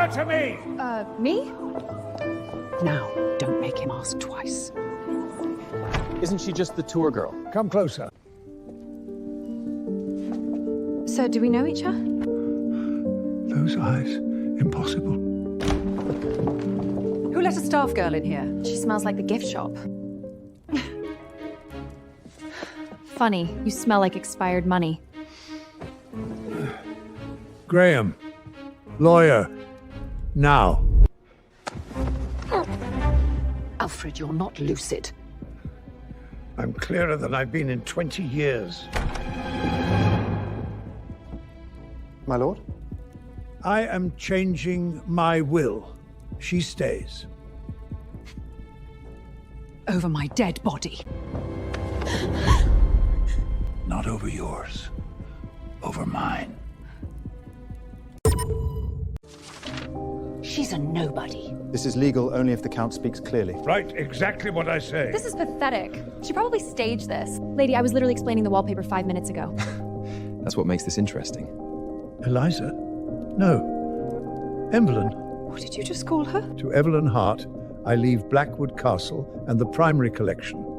her to me! Me? Now, don't make him ask twice. Isn't she just the tour girl? Come closer. So, do we know each other? Those eyes. Impossible. Who let a staff girl in here? She smells like the gift shop. Funny, you smell like expired money. Graham. Lawyer. Now. Alfred, you're not lucid. I'm clearer than I've been in 20 years. My lord? I am changing my will. She stays. Over my dead body. Not over yours. Over mine. She's a nobody. This is legal only if the Count speaks clearly. Right, exactly what I say. This is pathetic. She probably staged this. Lady, I was literally explaining the wallpaper 5 minutes ago. That's what makes this interesting. Eliza? No. Evelyn. What did you just call her? To Evelyn Hart, I leave Blackwood Castle and the primary collection.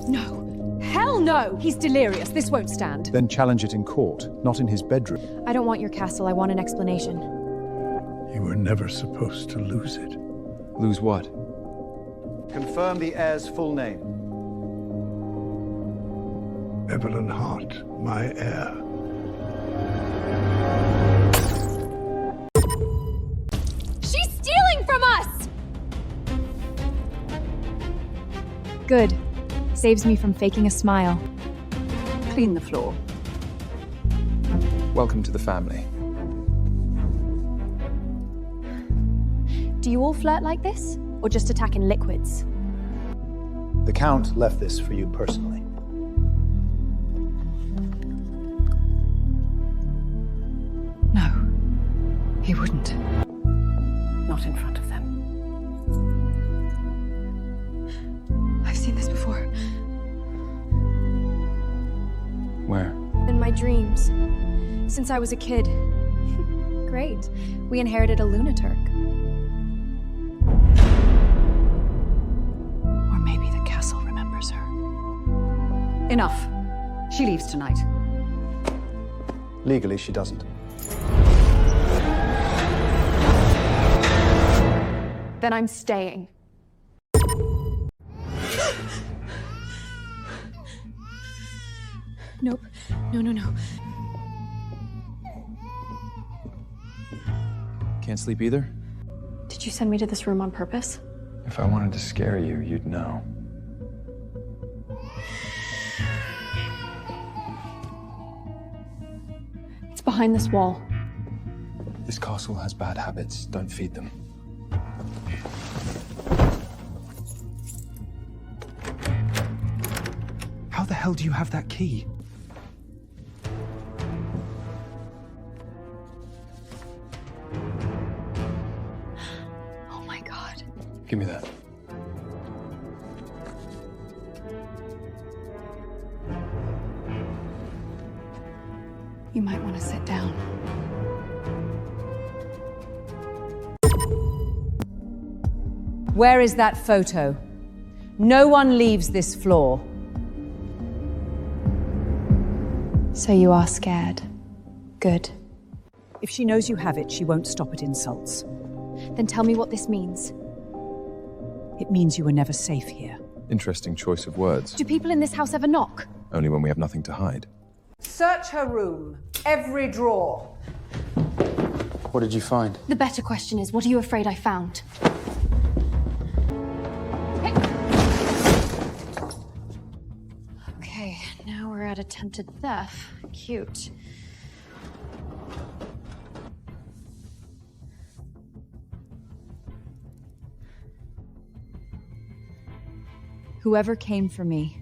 No. Hell no! He's delirious. This won't stand. Then challenge it in court, not in his bedroom. I don't want your castle. I want an explanation. You were never supposed to lose it. Lose what? Confirm the heir's full name. Evelyn Hart, my heir. She's stealing from us! Good. Saves me from faking a smile. Clean the floor. Welcome to the family. Do you all flirt like this? Or just attack in liquids? The Count left this for you personally. No. He wouldn't. Not in front of them. I've seen this before. Where? In my dreams. Since I was a kid. Great. We inherited a lunaturk. Or maybe the castle remembers her. Enough. She leaves tonight. Legally, she doesn't. Then I'm staying. Nope. No. Can't sleep either? Did you send me to this room on purpose? If I wanted to scare you, you'd know. It's behind this wall. This castle has bad habits. Don't feed them. How the hell do you have that key? Oh my god. Give me that. You might want to sit down. Where is that photo? No one leaves this floor. So you are scared. Good. If she knows you have it, she won't stop at insults. Then tell me what this means. It means you were never safe here. Interesting choice of words. Do people in this house ever knock? Only when we have nothing to hide. Search her room. Every drawer. What did you find? The better question is, what are you afraid I found? Okay, now we're at attempted theft. Cute. Whoever came for me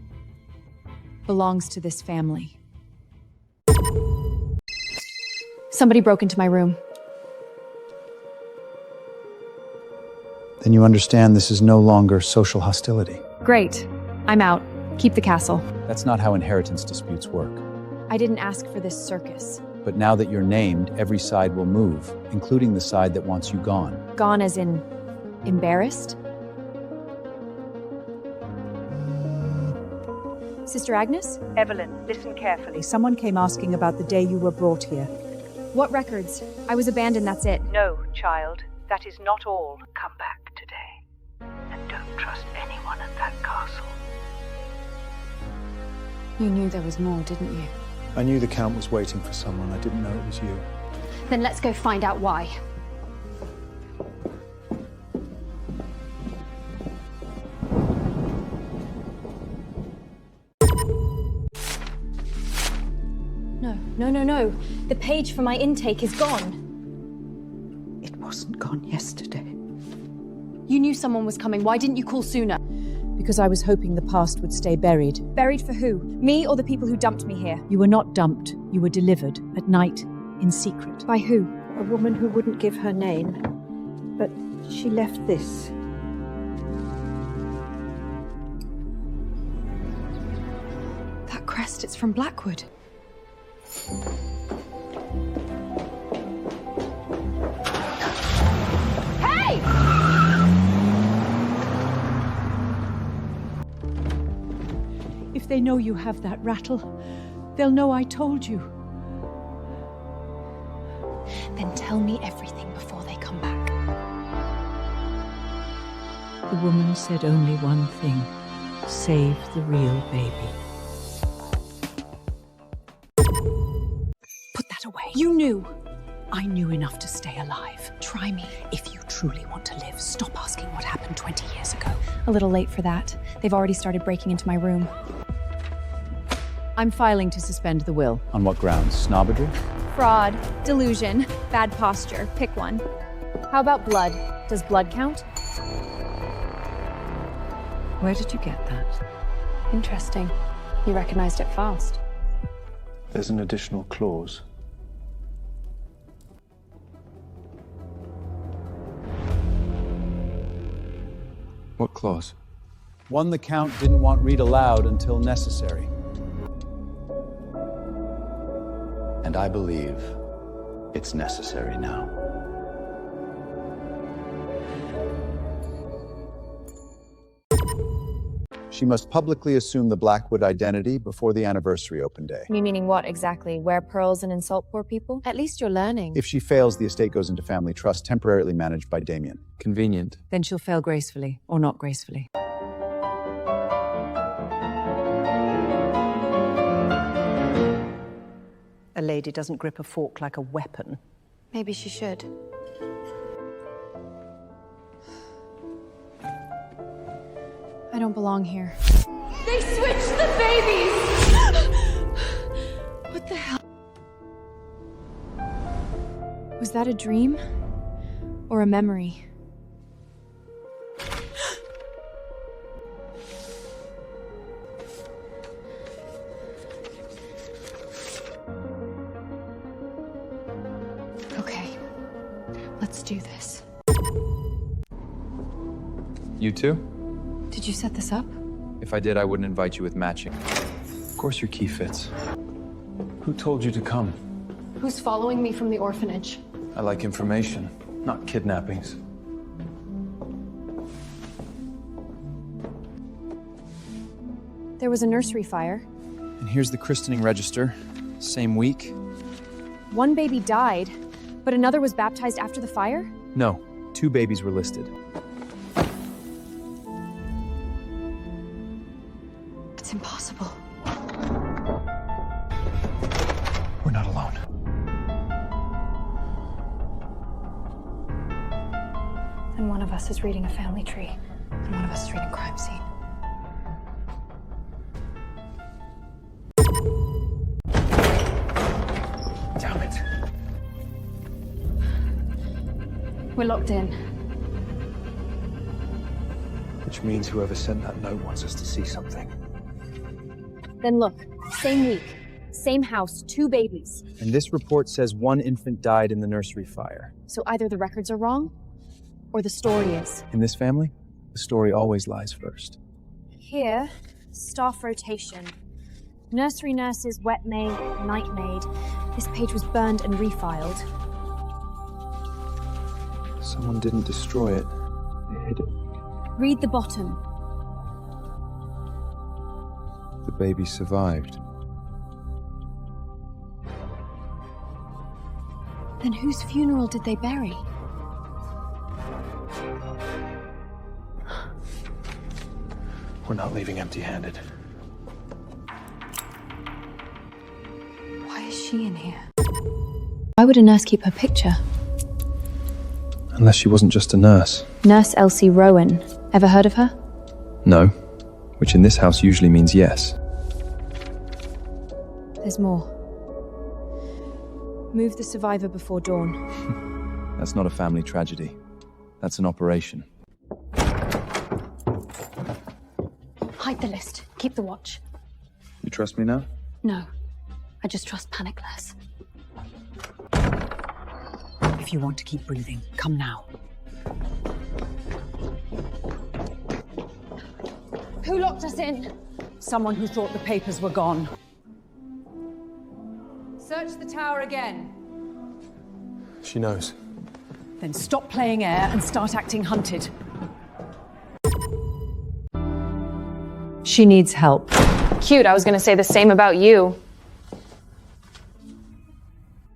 belongs to this family. Somebody broke into my room. Then you understand this is no longer social hostility. Great. I'm out. Keep the castle. That's not how inheritance disputes work. I didn't ask for this circus. But now that you're named, every side will move, including the side that wants you gone. Gone as in embarrassed? Sister Agnes? Evelyn, listen carefully. Someone came asking about the day you were brought here. What records? I was abandoned, that's it. No, child, that is not all. Come back today. And don't trust anyone at that castle. You knew there was more, didn't you? I knew the Count was waiting for someone. I didn't know it was you. Then let's go find out why. No. The page for my intake is gone. It wasn't gone yesterday. You knew someone was coming. Why didn't you call sooner? Because I was hoping the past would stay buried. Buried for who? Me or the people who dumped me here? You were not dumped. You were delivered at night, in secret. By who? A woman who wouldn't give her name. But she left this. That crest, it's from Blackwood. Hey! If they know you have that rattle, they'll know I told you. Then tell me everything before they come back. The woman said only one thing. Save the real baby. Put that away. You knew. I knew enough to stay alive. Try me. If you truly want to live, stop asking what happened 20 years ago. A little late for that. They've already started breaking into my room. I'm filing to suspend the will. On what grounds? Snobbardry? Fraud, delusion, bad posture. Pick one. How about blood? Does blood count? Where did you get that? Interesting. You recognized it fast. There's an additional clause. What clause? One the Count didn't want read aloud until necessary. And I believe it's necessary now. She must publicly assume the Blackwood identity before the anniversary open day. Me meaning what exactly? Wear pearls and insult poor people? At least you're learning. If she fails, the estate goes into family trust, temporarily managed by Damien. Convenient. Then she'll fail gracefully, or not gracefully. A lady doesn't grip a fork like a weapon. Maybe she should. I don't belong here. They switched the babies! What the hell? Was that a dream? Or a memory? Okay, let's do this. You too? Did you set this up? If I did, I wouldn't invite you with matching. Of course your key fits. Who told you to come? Who's following me from the orphanage? I like information, not kidnappings. There was a nursery fire. And here's the christening register. Same week. One baby died, but another was baptized after the fire? No, 2 babies were listed. It's impossible. We're not alone. And one of us is reading a family tree, and one of us is reading crime scene. Damn it. We're locked in. Which means whoever sent that note wants us to see something. Then look, same week, same house, 2 babies. And this report says 1 infant died in the nursery fire. So either the records are wrong, or the story is. In this family, the story always lies first. Here, staff rotation. Nursery nurses, wet maid, night maid. This page was burned and refiled. Someone didn't destroy it. They hid it. Read the bottom. The baby survived. Then whose funeral did they bury? We're not leaving empty-handed. Why is she in here? Why would a nurse keep her picture? Unless she wasn't just a nurse. Nurse Elsie Rowan. Ever heard of her? No. Which in this house usually means yes. There's more. Move the survivor before dawn. That's not a family tragedy. That's an operation. Hide the list. Keep the watch. You trust me now? No. I just trust panic less. If you want to keep breathing, come now. Who locked us in? Someone who thought the papers were gone. Search the tower again. She knows. Then stop playing air and start acting hunted. She needs help. Cute, I was gonna say the same about you.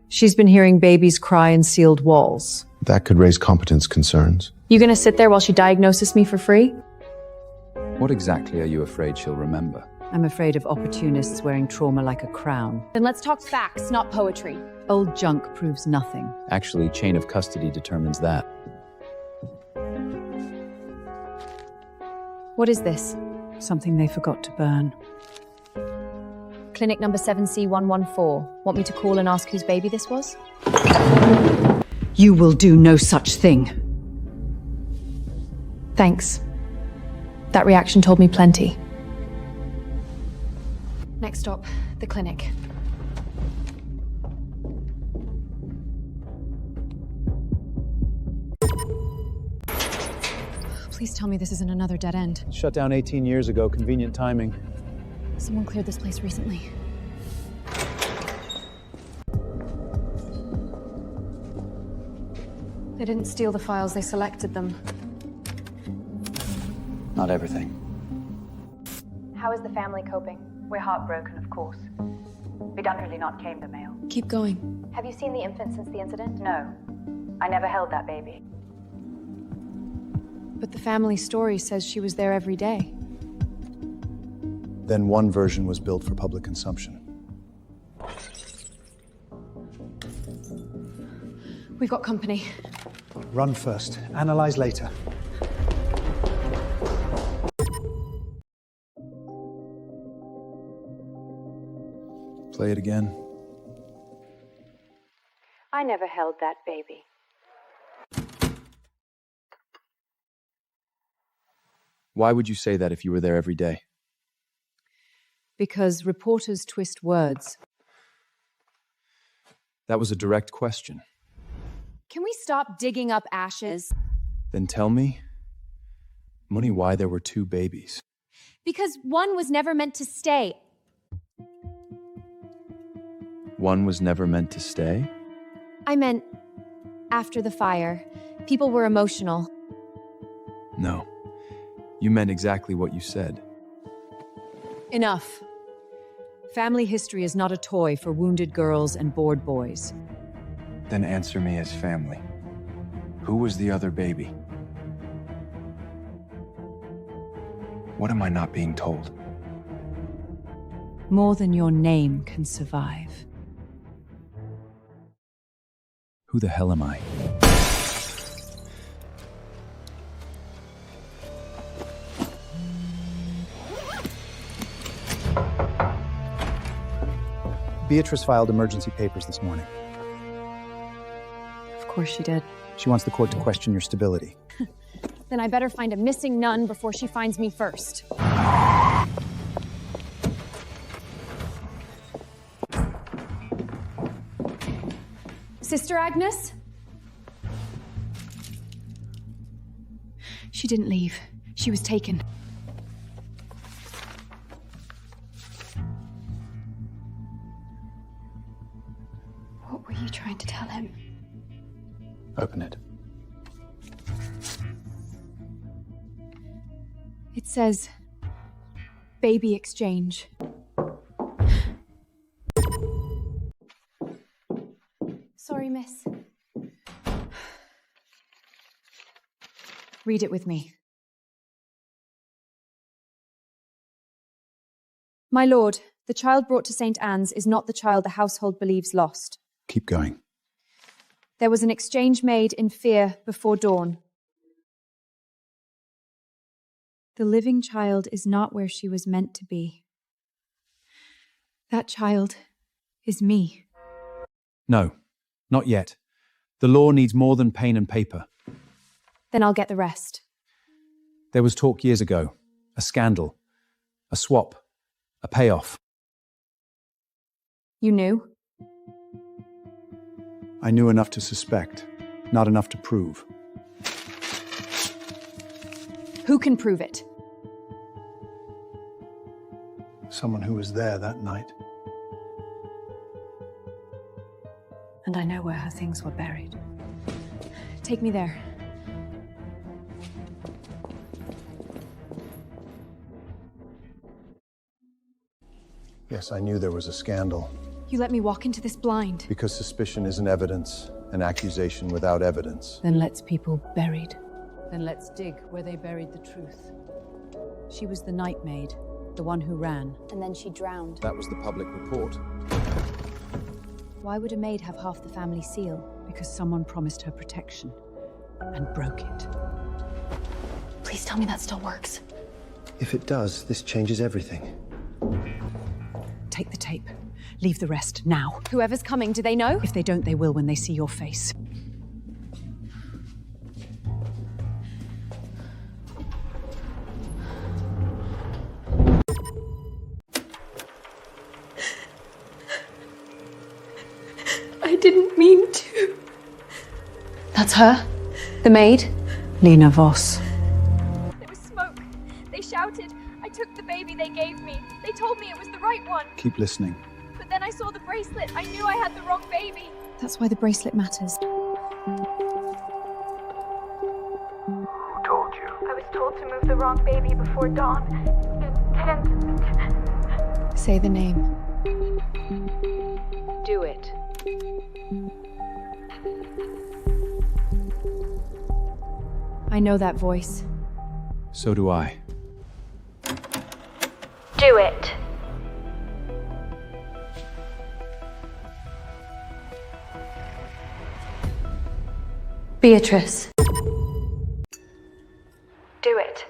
She's been hearing babies cry in sealed walls. That could raise competence concerns. You gonna sit there while she diagnoses me for free? What exactly are you afraid she'll remember? I'm afraid of opportunists wearing trauma like a crown. Then let's talk facts, not poetry. Old junk proves nothing. Actually, chain of custody determines that. What is this? Something they forgot to burn. Clinic number 7C114. Want me to call and ask whose baby this was? You will do no such thing. Thanks. That reaction told me plenty. Next stop, the clinic. Please tell me this isn't another dead end. Shut down 18 years ago. Convenient timing. Someone cleared this place recently. They didn't steal the files, they selected them. Not everything. How is the family coping? We're heartbroken, of course. We'd utterly not came the mail. Keep going. Have you seen the infant since the incident? No. I never held that baby. But the family story says she was there every day. Then one version was built for public consumption. We've got company. Run first, analyze later. Play it again. I never held that baby. Why would you say that if you were there every day? Because reporters twist words. That was a direct question. Can we stop digging up ashes? Then tell me, Mooney, why there were two babies. Because one was never meant to stay. One was never meant to stay? I meant after the fire. People were emotional. No. You meant exactly what you said. Enough. Family history is not a toy for wounded girls and bored boys. Then answer me as family. Who was the other baby? What am I not being told? More than your name can survive. Who the hell am I? Beatrice filed emergency papers this morning. Of course she did. She wants the court to question your stability. Then I better find a missing nun before she finds me first. Sister Agnes? She didn't leave. She was taken. Open it. It says, baby exchange. Sorry, miss. Read it with me. My lord, the child brought to St. Anne's is not the child the household believes lost. Keep going. There was an exchange made in fear before dawn. The living child is not where she was meant to be. That child is me. No, not yet. The law needs more than pen and paper. Then I'll get the rest. There was talk years ago. A scandal. A swap. A payoff. You knew? I knew enough to suspect, not enough to prove. Who can prove it? Someone who was there that night. And I know where her things were buried. Take me there. Yes, I knew there was a scandal. You let me walk into this blind. Because suspicion isn't evidence, an accusation without evidence. Then let's people buried. Then let's dig where they buried the truth. She was the night maid, the one who ran. And then she drowned. That was the public report. Why would a maid have half the family seal? Because someone promised her protection and broke it. Please tell me that still works. If it does, this changes everything. Take the tape. Leave the rest now. Whoever's coming, do they know? If they don't, they will when they see your face. I didn't mean to. That's her? The maid? Lena Voss. There was smoke. They shouted. I took the baby they gave me. They told me it was the right one. Keep listening. But then I saw the bracelet. I knew I had the wrong baby. That's why the bracelet matters. Who told you? I was told to move the wrong baby before dawn. And Say the name. Do it. I know that voice. So do I. Do it. Beatrice. Do it.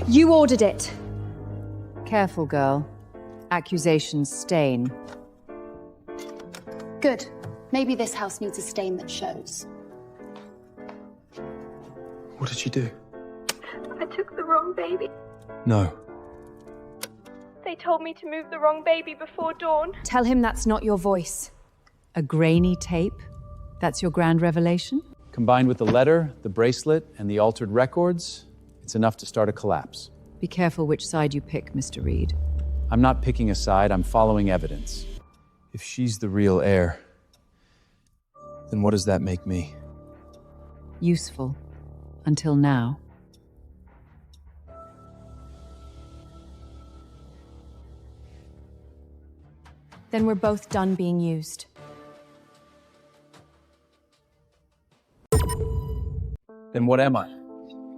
You ordered it. Careful, girl. Accusations stain. Good. Maybe this house needs a stain that shows. What did you do? I took the wrong baby. No. They told me to move the wrong baby before dawn. Tell him that's not your voice. A grainy tape? That's your grand revelation? Combined with the letter, the bracelet, and the altered records, it's enough to start a collapse. Be careful which side you pick, Mr. Reed. I'm not picking a side, I'm following evidence. If she's the real heir, then what does that make me? Useful. Until now. Then we're both done being used. Then what am I?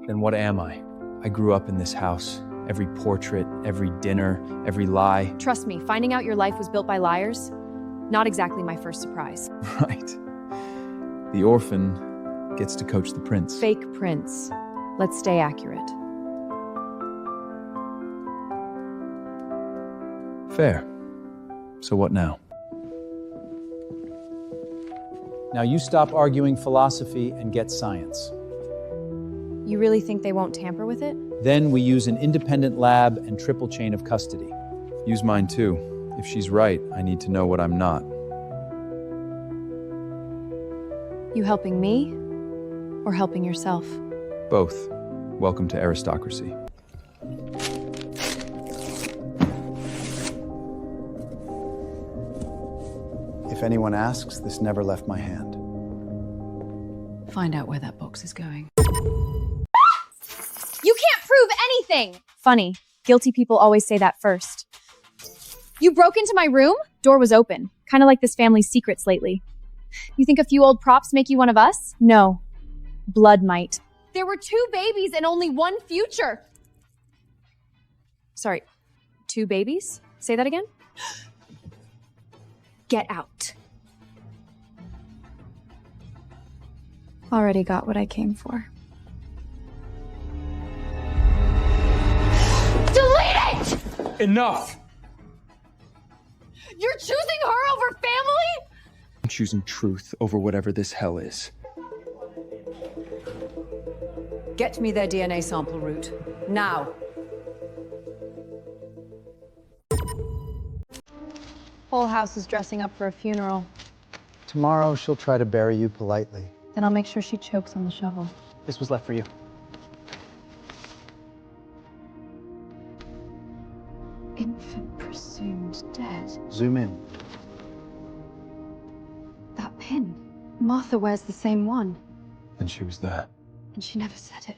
Then what am I? I grew up in this house. Every portrait, every dinner, every lie. Trust me, finding out your life was built by liars, not exactly my first surprise. Right. The orphan gets to coach the prince. Fake prince. Let's stay accurate. Fair. So what now? Now you stop arguing philosophy and get science. You really think they won't tamper with it? Then we use an independent lab and triple chain of custody. Use mine too. If she's right, I need to know what I'm not. You helping me or helping yourself? Both. Welcome to aristocracy. If If anyone asks, this never left my hand. Find out where that box is going. You can't prove anything! Funny. Guilty people always say that first. You broke into my room? Door was open. Kind of like this family's secrets lately. You think a few old props make you one of us? No. Blood might. There were 2 babies and only 1 future! Sorry, 2 babies? Say that again? Get out. Already got what I came for. Delete it! Enough! You're choosing her over family? I'm choosing truth over whatever this hell is. Get me their DNA sample route. Now. Whole house is dressing up for a funeral. Tomorrow she'll try to bury you politely. Then I'll make sure she chokes on the shovel. This was left for you. Infant presumed dead. Zoom in. That pin. Martha wears the same one. And she was there. And she never said it.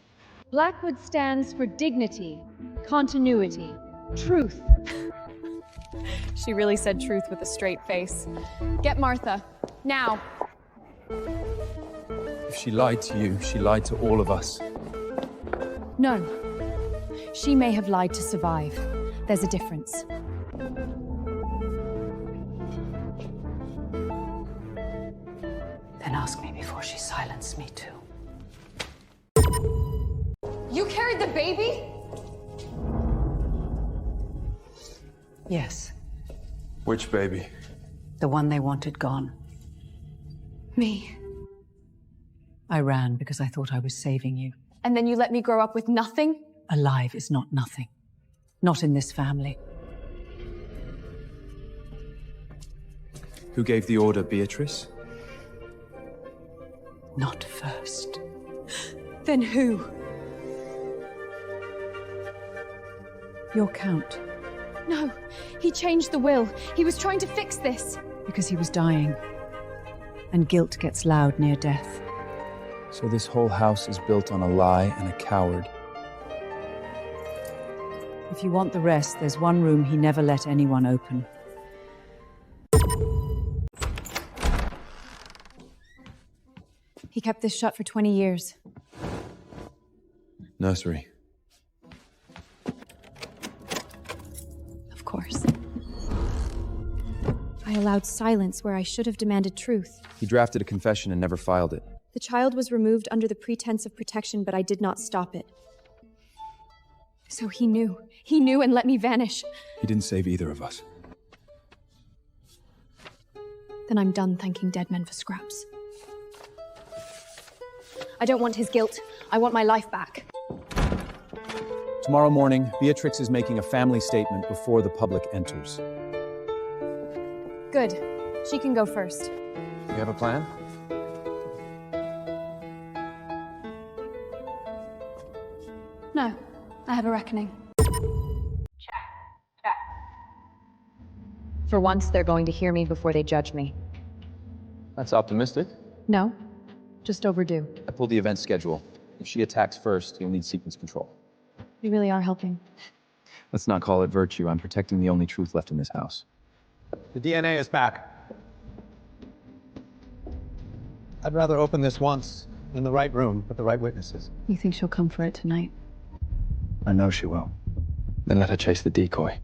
Blackwood stands for dignity, continuity, truth. She really said truth with a straight face. Get Martha. Now. If she lied to you, she lied to all of us. No. She may have lied to survive. There's a difference. Then ask me before she silenced me too. You carried the baby? Yes, Which baby? the one they wanted gone. Me. I ran because I thought I was saving you. And then you let me grow up with nothing? Alive is not nothing. Not in this family. Who gave the order, Beatrice? Not first. Then who? Your count. No, he changed the will. He was trying to fix this. Because he was dying. And guilt gets loud near death. So this whole house is built on a lie and a coward. If you want the rest, there's one room he never let anyone open. He kept this shut for 20 years. Nursery. Of course. I allowed silence where I should have demanded truth. He drafted a confession and never filed it. The child was removed under the pretense of protection, but I did not stop it. So he knew. He knew and let me vanish. He didn't save either of us. Then I'm done thanking dead men for scraps. I don't want his guilt. I want my life back. Tomorrow morning, Beatrix is making a family statement before the public enters. Good. She can go first. You have a plan? No, I have a reckoning. For once, they're going to hear me before they judge me. That's optimistic. No, just overdue. I pulled the event schedule. If she attacks first, you'll need sequence control. You really are helping. Let's not call it virtue. I'm protecting the only truth left in this house. The DNA is back. I'd rather open this once in the right room with the right witnesses. You think she'll come for it tonight? I know she will. Then let her chase the decoy.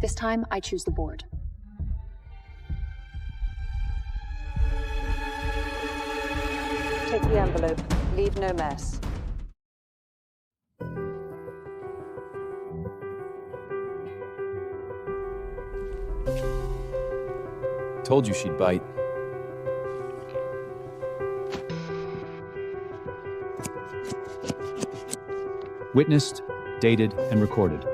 This time, I choose the board. Take the envelope. Leave no mess. Told you she'd bite. Witnessed, dated, and recorded.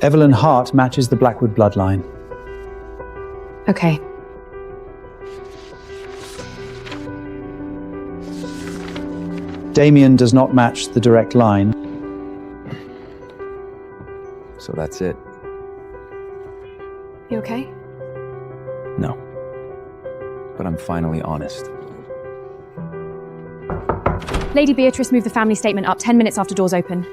Evelyn Hart matches the Blackwood bloodline. Okay. Damien does not match the direct line. So that's it. You okay? No. But I'm finally honest. Lady Beatrice moved the family statement up 10 minutes after doors open.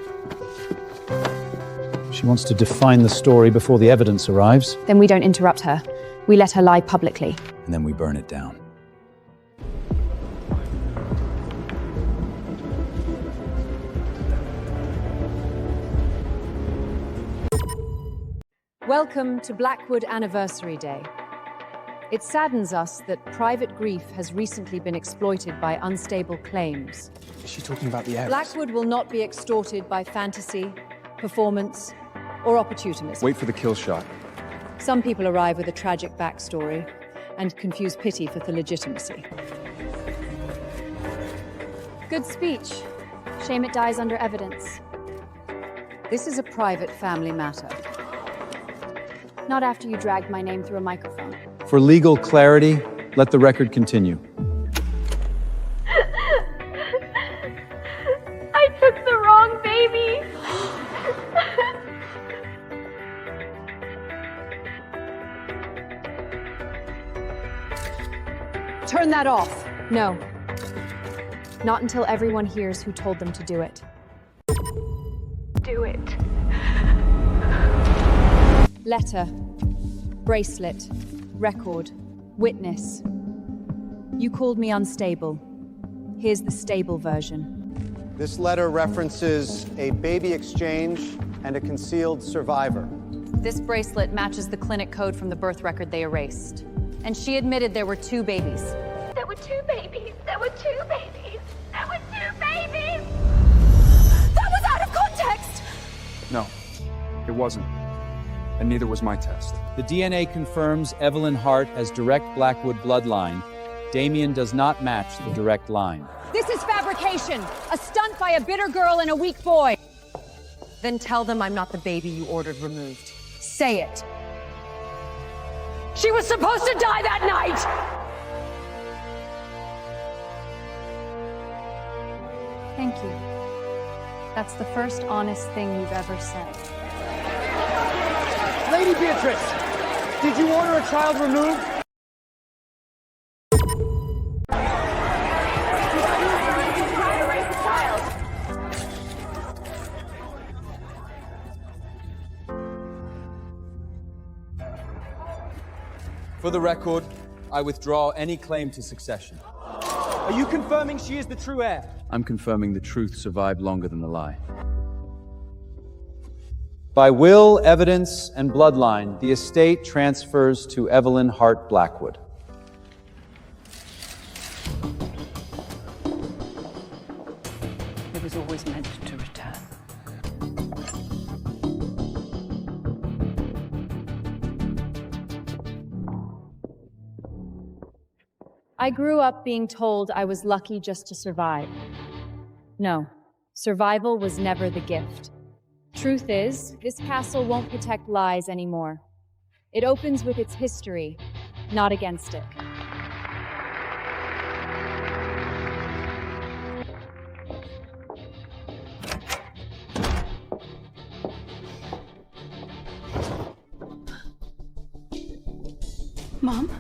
She wants to define the story before the evidence arrives. Then we don't interrupt her. We let her lie publicly. And then we burn it down. Welcome to Blackwood Anniversary Day. It saddens us that private grief has recently been exploited by unstable claims. Is she talking about the heiress? Blackwood will not be extorted by fantasy, performance, or opportunism. Wait for the kill shot. Some people arrive with a tragic backstory and confuse pity for the legitimacy. Good speech. Shame it dies under evidence. This is a private family matter. Not after you dragged my name through a microphone. For legal clarity, let the record continue. I took the wrong baby. Turn that off. No. Not until everyone hears who told them to do it. Do it. Letter, bracelet, record, witness. You called me unstable. Here's the stable version. This letter references a baby exchange and a concealed survivor. This bracelet matches the clinic code from the birth record they erased. And she admitted there were 2 babies. There were 2 babies. There were 2 babies. There were 2 babies. That was out of context. No, it wasn't. And neither was my test. The DNA confirms Evelyn Hart has direct Blackwood bloodline. Damien does not match the direct line. This is fabrication! A stunt by a bitter girl and a weak boy! Then tell them I'm not the baby you ordered removed. Say it! She was supposed to die that night! Thank you. That's the first honest thing you've ever said. Lady Beatrice, did you order a child removed? For the record, I withdraw any claim to succession. Are you confirming she is the true heir? I'm confirming the truth survived longer than the lie. By will, evidence, and bloodline, the estate transfers to Evelyn Hart Blackwood. It was always meant to return. I grew up being told I was lucky just to survive. No, survival was never the gift. Truth is, this castle won't protect lies anymore. It opens with its history, not against it. Mom?